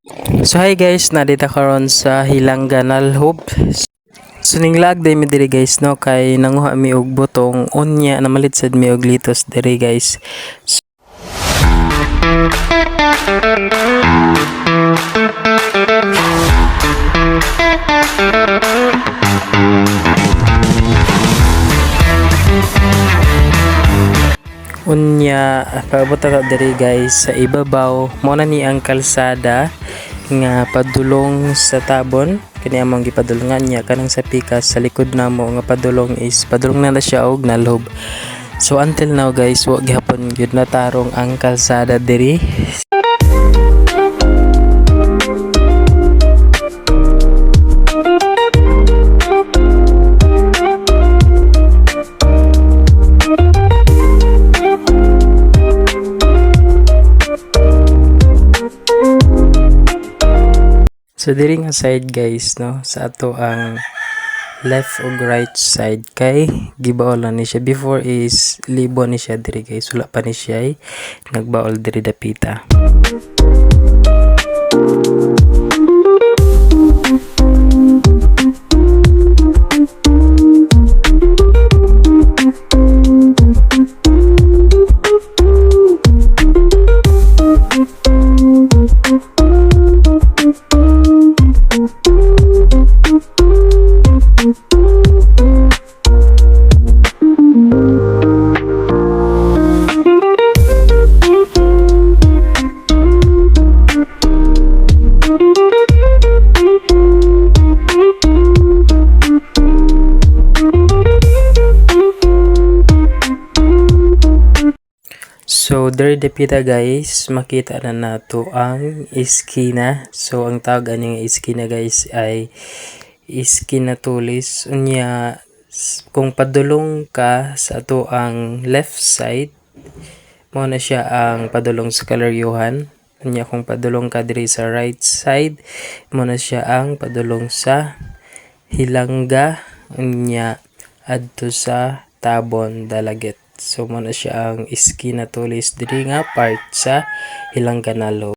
So hi guys, nadita karon sa Hilangganal Hub. So ninglag day mi diri guys no kay nanguha mi og butong unya namalit sad mi og litos diri guys. Unya paabot ta diri guys sa ibabaw mo na ni ang kalsada nga padulong sa tabon kani among gipadulungan niya kanang sa pikas sa likod namo nga padulong is padulong na siya og nalhob. So until now guys wa gihapon gyud natarong ang kalsada diri. So diri nga side guys no sa ato ang left ug right side kay gibaol ni siya before is libo ni siya diri guys wala pa ni siya nagbaol diri dapita. So diri dapita guys makita na nato ang iskina. So ang tawag ani nga iskina guys ay iskina tulis. Unya kung padulong ka sa ato ang left side mo na siya ang padulong sa Kalaryuhan. Unya kung padulong ka diri sa right side mo na siya ang padulong sa Hilangga. Unya adto sa Tabon Dalaget. So mo na siya ang iskina tulis diri nga part sa Hilangganal Hub.